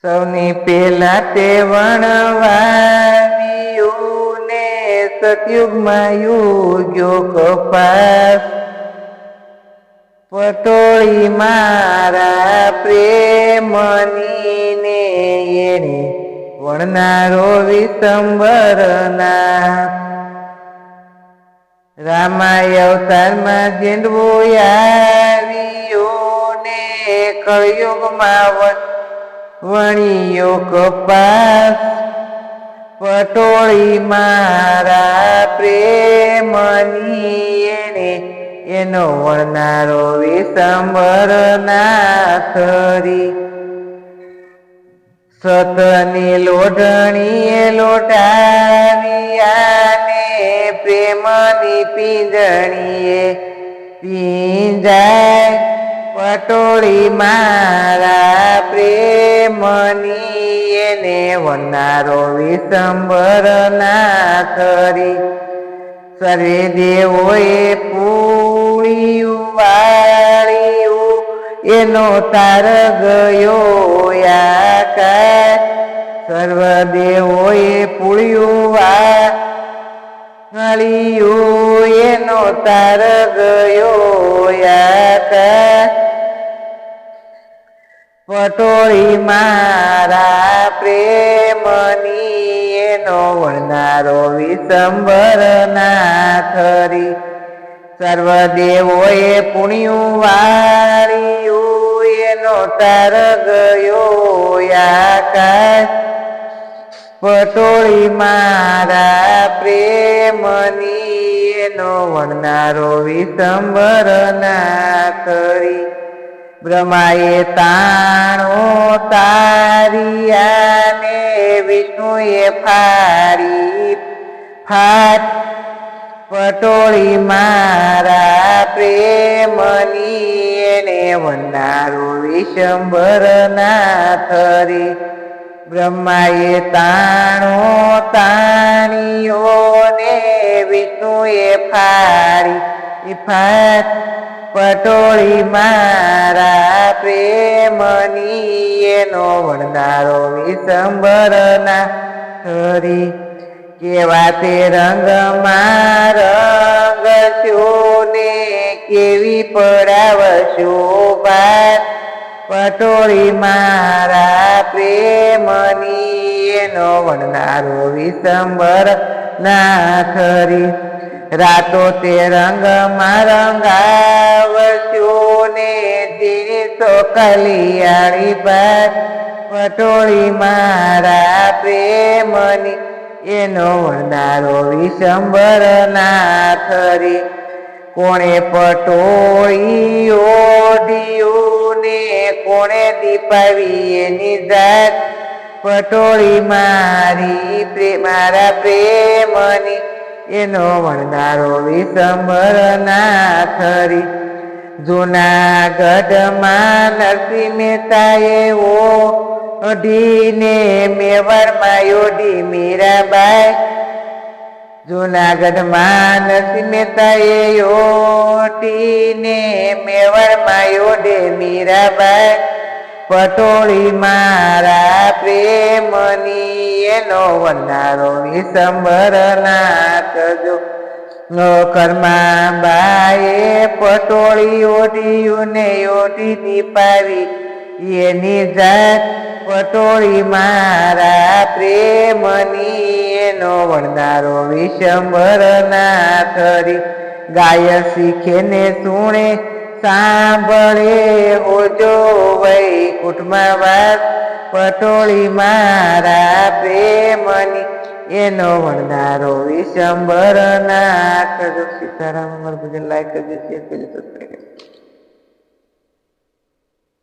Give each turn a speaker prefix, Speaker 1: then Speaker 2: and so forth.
Speaker 1: સૌની પેલા તે વણવાવ્યું ને સતયુગમાં યુગ્યો કપાસ. પટોળી મારા પ્રેમની ને એને વણનારો વિસંબરના. રામાય અવતારમાં ઝીંડવું આવ્યું ને કળયુગમાં વણિયો કપાસ. પટોળી મારા પ્રેમની એને એનો વણનારો વિસંબરના થરી. સતની લોઢણીએ લોટાવ્યા ને પ્રેમની પીંજણીએ પીંજાય. પટોળી મારા પ્રેમની એને વણનારો વિસંબરના થરી. સર્વે દેવોએ પૂળિયું વાળ્યું એનો તાર ગયો આકાશ. સર્વ દેવોએ પૂળિયું વાળ્યું એનો તાર ગયો આકાશ. પટોળી મારા પ્રેમની એનો વણનારો વિસંબરના થરી. સર્વ દેવોએ પુણ્યું વાળ્યું એનો તાર ગયો આકાશ. પટોળી મારા પ્રેમની એનો વણનારો વિસંબરના થરી. બ્રહ્માએ તાણો તારિયા ને વિષ્ણુએ ફાડી ફાટ. પટોળી મારા પ્રેમની એને વણનારો વિસંબરના થરી. બ્રહ્માએ તાણો તાણિયો ને વિષ્ણુએ ફાડી ફાટ. પટોળી મારા પ્રેમની એનો વણનારો વિસંબરના થરી. કેવા તે રંગમાં રંગશો ને કેવી પડાવશો વાત. પટોળી મારા પ્રેમની એનો વણનારો વિસંબરના થરી. રાતો તે રંગમાં રંગાવશો ને જીતો કલિયાળી બાત. પટોળી મારા પ્રેમની એનો વણનારો વિસંબરના થરી. કોણે પટોળી ઓઢ્યું ને કોણે દીપાવી એની જાત. પટોળી મારા પ્રેમની એનો વણનારો વિસંબરના થરી. જૂનાગઢમાં નરસિંહ મહેતાએ ઓઢીને મેવાડમાં ઓઢી મીરાબાઈ. જૂનાગઢમાં નરસિંહ મહેતાએ ઓઢીને મેવાડમાં ઓઢે મીરાબાઈ. પટોળી મારા પ્રેમની એનો વણનારો વિસંબરના થજો. નોકરમાં બાએ પટોળી ઓઢ્યું ને ઓઢી દીપાવી એની જાત. પટોળી મારા પ્રેમની એનો વણનારો વિસંબરના થરી. ગાય શીખે ને સુણે સાંભળે હોજો વૈકુંઠમાં વાત. પટોળી મારા પ્રેમની એનો વણનારો વિસંબરના થજો. સીતારામ. અમારું ભજન લાઈક કરજો, શેર કરજો, સબસ્ક્રાઈબ કરજો.